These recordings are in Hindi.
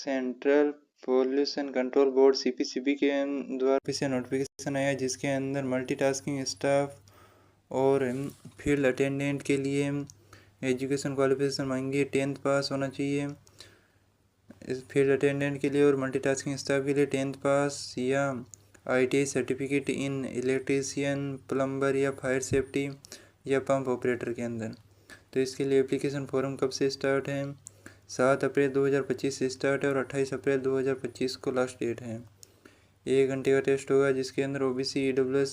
Central pollution control board CPCB के द्वारा से नोटिफिकेशन आया जिसके अंदर मल्टीटास्किंग स्टाफ और फील्ड अटेंडेंट के लिए एजुकेशन क्वालिफिकेशन मांगी 10th पास होना चाहिए इस फील्ड अटेंडेंट के लिए, और मल्टीटास्किंग स्टाफ के लिए 10th पास या ITI certificate in electrician, plumber या फायर सेफ्टी या पंप ऑपरेटर के अंदर। तो इसके लिए एप्लीकेशन फॉर्म कब से स्टार्ट है? 7 अप्रैल 2025 से स्टार्ट है और 28 अप्रैल 2025 को लास्ट डेट है। 1 घंटे का टेस्ट होगा जिसके अंदर OBC EWS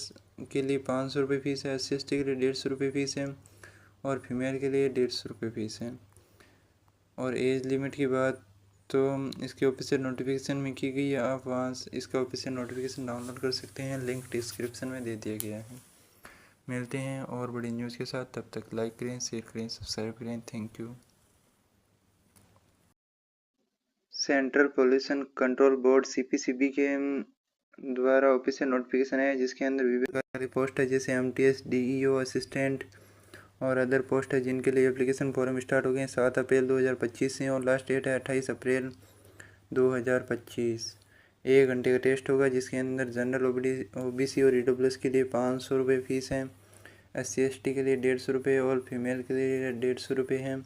के लिए 500 रुपये फीस है, SC के लिए 150 रुपये फीस है और फीमेल के लिए 150 रुपये फीस है। और एज लिमिट की बात तो इसके ऑफिशियल नोटिफिकेशन में की गई है, आप वहाँ से इसका ऑफिशियल नोटिफिकेशन डाउनलोड कर सकते हैं, लिंक डिस्क्रिप्शन में दे दिया गया है। मिलते हैं और बड़ी न्यूज़ के साथ, तब तक लाइक करें, शेयर करें, सब्सक्राइब करें। Thank you. Central pollution control board CPCB के द्वारा ऑफिशियल नोटिफिकेशन है जिसके अंदर विभिन्न प्रकार की पोस्ट है जैसे MTS, DEO असिस्टेंट और अदर पोस्ट है जिनके लिए एप्लीकेशन फॉर्म स्टार्ट हो गए 7 अप्रैल 2025 से और लास्ट डेट है 28 अप्रैल 2025। 1 घंटे का टेस्ट होगा जिसके अंदर जनरल OBC और EWS के लिए 500 रुपये फीस है, SC ST के लिए 150 रुपये और फीमेल के लिए 150 रुपये है।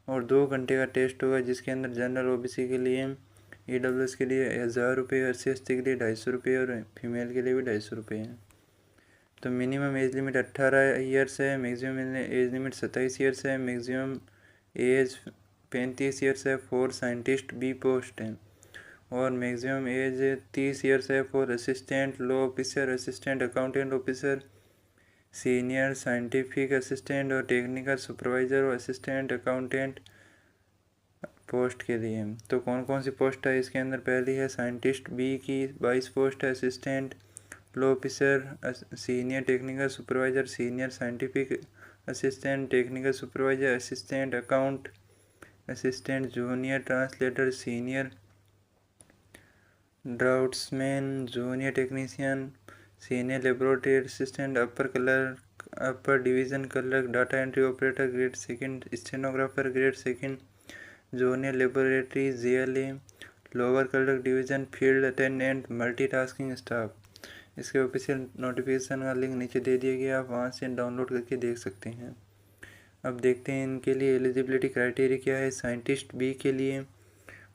और 2 घंटे का टेस्ट होगा जिसके अंदर जनरल OBC के लिए, EWS के लिए 1000 रुपये, SC ST के लिए 250 रुपये और फीमेल के लिए भी 250 रुपये है। तो मिनिमम एज लिमिट 18 ईयर्स है, मैक्सिमम एज लिमिट 27 ईयर्स है, मैक्सिमम एज 35 ईयर्स है फॉर साइंटिस्ट B पोस्ट है और मैक्सिमम एज 30 ईयर्स है for assistant law officer, assistant accountant officer, senior scientific assistant और टेक्निकल सुपरवाइज़र और असिस्टेंट अकाउंटेंट पोस्ट के लिए। तो कौन कौन सी पोस्ट है इसके अंदर? पहली है साइंटिस्ट B की 22 पोस्ट है, assistant law officer, senior technical supervisor, senior scientific assistant, technical supervisor, assistant account assistant, junior translator, senior draughtsman, junior technician, senior laboratory assistant, अपर division clerk, data entry operator grade 2, stenographer grade 2, junior laboratory JLA, lower clerk division, field attendant, multitasking staff. इसके ऑफिशियल नोटिफिकेशन का लिंक नीचे दे दिया गया, आप वहाँ से डाउनलोड करके देख सकते हैं। अब देखते हैं इनके लिए एलिजिबिलिटी क्राइटेरिया क्या है। साइंटिस्ट B के लिए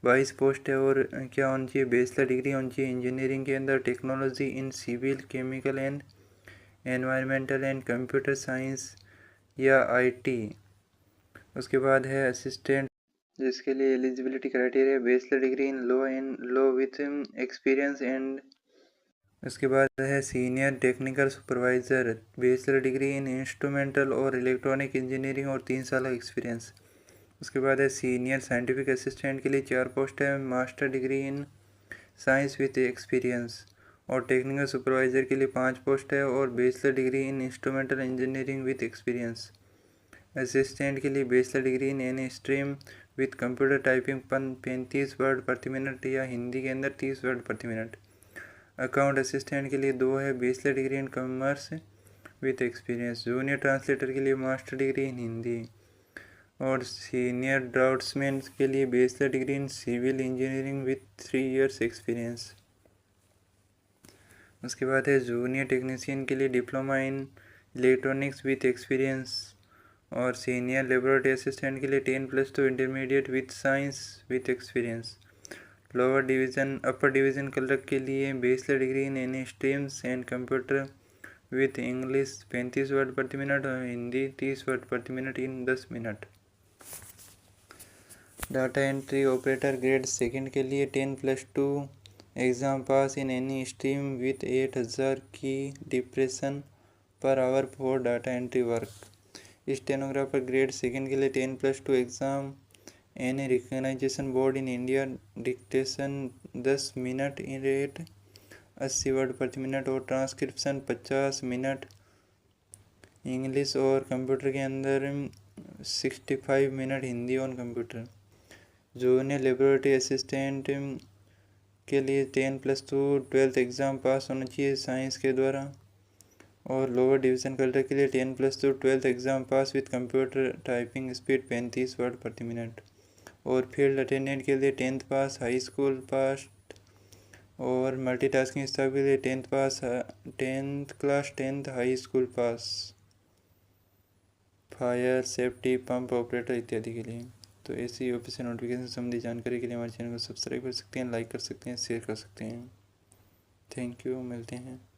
22 पोस्ट है और क्या होनी चाहिए? बैचलर डिग्री होनी चाहिए इंजीनियरिंग के अंदर, technology in civil, chemical and environmental and computer science या IT। उसके बाद है असिस्टेंट जिसके लिए eligibility criteria bachelor degree in law with experience and. उसके बाद है senior technical supervisor, bachelor degree in instrumental और इलेक्ट्रॉनिक इंजीनियरिंग और 3 साल का एक्सपीरियंस। उसके बाद है सीनियर साइंटिफिक असिस्टेंट के लिए 4 पोस्ट है, master degree in science with experience. और टेक्निकल सुपरवाइज़र के लिए 5 पोस्ट है और bachelor degree in instrumental engineering with experience. Assistant के लिए bachelor degree in any stream with computer typing 35 word प्रति मिनट या हिंदी के अंदर 30 वर्ड प्रति मिनट। अकाउंट असिस्टेंट के लिए 2 है, bachelor degree in commerce with experience. Junior translator के लिए मास्टर डिग्री इन हिंदी। और सीनियर ड्राफ्ट्समैन के लिए bachelor degree in civil engineering with 3 years experience. उसके बाद है जूनियर टेक्नीशियन के लिए diploma in electronics with experience. और सीनियर लेबोरेटरी असिस्टेंट के लिए 10+2 intermediate with science with experience. Lower division upper division clerk के लिए bachelor degree in any streams and computer with English 35 word प्रति मिनट और हिंदी 30 वर्ड प्रति minute in 10 minute. Data entry operator grade 2 के लिए 10+2 exam pass in any stream with 8000 की depression per hour for data entry work. Stenographer grade 2 के लिए 10+2 exam any recognisation board in India, dictation 10 minute in rate 80 word प्रति मिनट और ट्रांसक्रिप्शन 50 मिनट इंग्लिश और कंप्यूटर के अंदर 65 minute Hindi on computer. Junior laboratory assistant के लिए 10+2 12th एग्ज़ाम पास होना चाहिए साइंस के द्वारा। और लोअर डिवीज़न क्लर्क के लिए 10+2 12th exam pass with computer typing speed 35 word प्रति मिनट। और फील्ड अटेंडेंट के लिए 10th पास, हाई स्कूल पास, और मल्टीटास्किंग स्टाफ के लिए 10th pass, 10th class, 10th high school pass, fire safety pump operator इत्यादि के लिए। तो ऐसी ऑफिस से नोटिफिकेशन संबंधी जानकारी के लिए हमारे चैनल को सब्सक्राइब कर सकते हैं, लाइक कर सकते हैं, शेयर कर सकते हैं। थैंक यू, मिलते हैं।